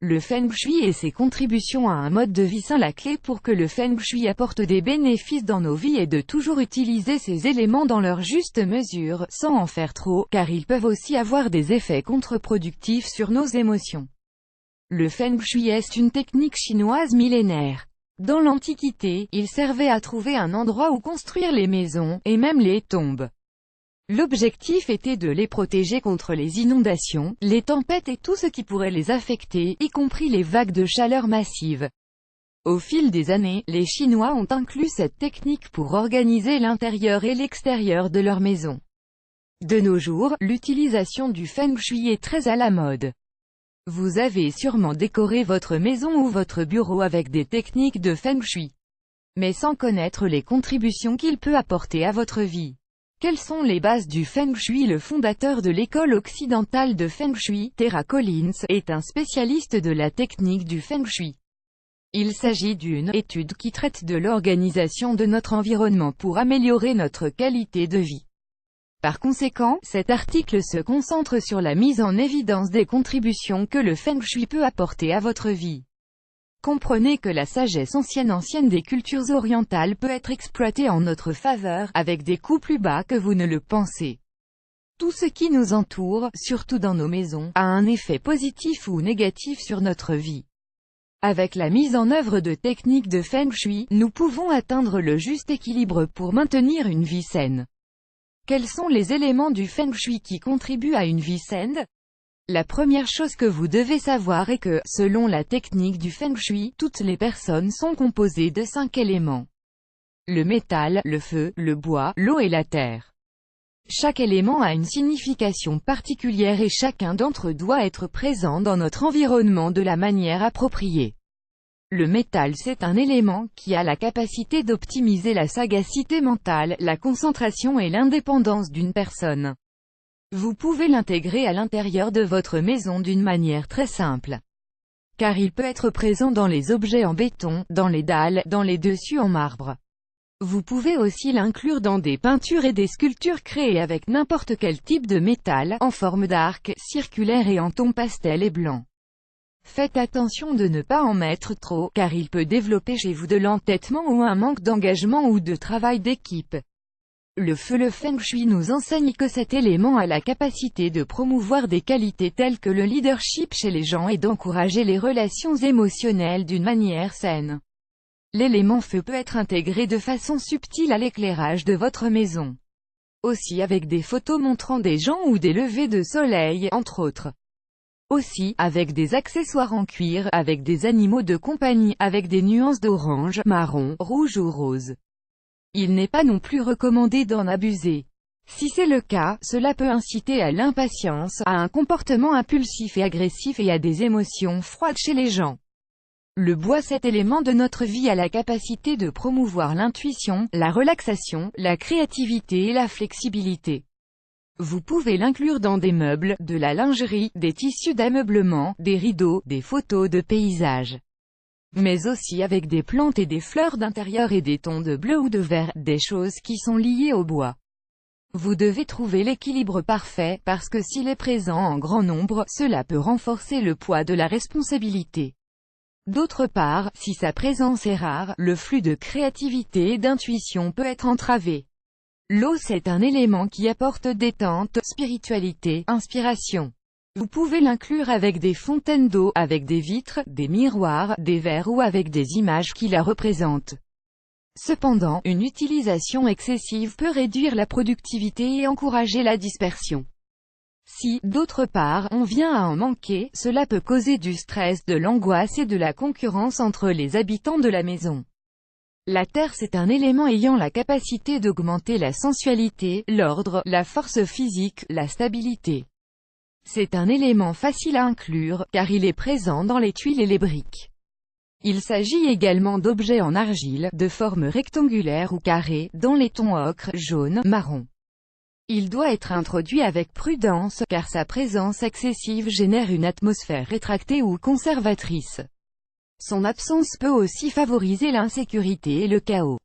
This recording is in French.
Le Feng Shui et ses contributions à un mode de vie sain. La clé pour que le Feng Shui apporte des bénéfices dans nos vies est de toujours utiliser ces éléments dans leur juste mesure, sans en faire trop, car ils peuvent aussi avoir des effets contre-productifs sur nos émotions. Le Feng Shui est une technique chinoise millénaire. Dans l'Antiquité, il servait à trouver un endroit où construire les maisons, et même les tombes. L'objectif était de les protéger contre les inondations, les tempêtes et tout ce qui pourrait les affecter, y compris les vagues de chaleur massives. Au fil des années, les Chinois ont inclus cette technique pour organiser l'intérieur et l'extérieur de leur maison. De nos jours, l'utilisation du Feng Shui est très à la mode. Vous avez sûrement décoré votre maison ou votre bureau avec des techniques de Feng Shui, mais sans connaître les contributions qu'il peut apporter à votre vie. Quelles sont les bases du Feng Shui? Le fondateur de l'école occidentale de Feng Shui, Tara Collins, est un spécialiste de la technique du Feng Shui. Il s'agit d'une étude qui traite de l'organisation de notre environnement pour améliorer notre qualité de vie. Par conséquent, cet article se concentre sur la mise en évidence des contributions que le Feng Shui peut apporter à votre vie. Comprenez que la sagesse ancienne des cultures orientales peut être exploitée en notre faveur, avec des coûts plus bas que vous ne le pensez. Tout ce qui nous entoure, surtout dans nos maisons, a un effet positif ou négatif sur notre vie. Avec la mise en œuvre de techniques de Feng Shui, nous pouvons atteindre le juste équilibre pour maintenir une vie saine. Quels sont les éléments du Feng Shui qui contribuent à une vie saine? La première chose que vous devez savoir est que, selon la technique du Feng Shui, toutes les personnes sont composées de 5 éléments. Le métal, le feu, le bois, l'eau et la terre. Chaque élément a une signification particulière et chacun d'entre eux doit être présent dans notre environnement de la manière appropriée. Le métal, c'est un élément qui a la capacité d'optimiser la sagacité mentale, la concentration et l'indépendance d'une personne. Vous pouvez l'intégrer à l'intérieur de votre maison d'une manière très simple. Car il peut être présent dans les objets en béton, dans les dalles, dans les dessus en marbre. Vous pouvez aussi l'inclure dans des peintures et des sculptures créées avec n'importe quel type de métal, en forme d'arc, circulaire et en ton pastel et blanc. Faites attention de ne pas en mettre trop, car il peut développer chez vous de l'entêtement ou un manque d'engagement ou de travail d'équipe. Le feu. Le Feng Shui nous enseigne que cet élément a la capacité de promouvoir des qualités telles que le leadership chez les gens et d'encourager les relations émotionnelles d'une manière saine. L'élément feu peut être intégré de façon subtile à l'éclairage de votre maison. Aussi avec des photos montrant des gens ou des levées de soleil, entre autres. Aussi, avec des accessoires en cuir, avec des animaux de compagnie, avec des nuances d'orange, marron, rouge ou rose. Il n'est pas non plus recommandé d'en abuser. Si c'est le cas, cela peut inciter à l'impatience, à un comportement impulsif et agressif et à des émotions froides chez les gens. Le bois. Cet élément de notre vie a la capacité de promouvoir l'intuition, la relaxation, la créativité et la flexibilité. Vous pouvez l'inclure dans des meubles, de la lingerie, des tissus d'ameublement, des rideaux, des photos de paysages. Mais aussi avec des plantes et des fleurs d'intérieur et des tons de bleu ou de vert, des choses qui sont liées au bois. Vous devez trouver l'équilibre parfait, parce que s'il est présent en grand nombre, cela peut renforcer le poids de la responsabilité. D'autre part, si sa présence est rare, le flux de créativité et d'intuition peut être entravé. L'eau, c'est un élément qui apporte détente, spiritualité, inspiration. Vous pouvez l'inclure avec des fontaines d'eau, avec des vitres, des miroirs, des verres ou avec des images qui la représentent. Cependant, une utilisation excessive peut réduire la productivité et encourager la dispersion. Si, d'autre part, on vient à en manquer, cela peut causer du stress, de l'angoisse et de la concurrence entre les habitants de la maison. La terre, c'est un élément ayant la capacité d'augmenter la sensualité, l'ordre, la force physique, la stabilité. C'est un élément facile à inclure, car il est présent dans les tuiles et les briques. Il s'agit également d'objets en argile, de forme rectangulaire ou carrée, dans les tons ocre, jaune, marron. Il doit être introduit avec prudence, car sa présence excessive génère une atmosphère rétractée ou conservatrice. Son absence peut aussi favoriser l'insécurité et le chaos.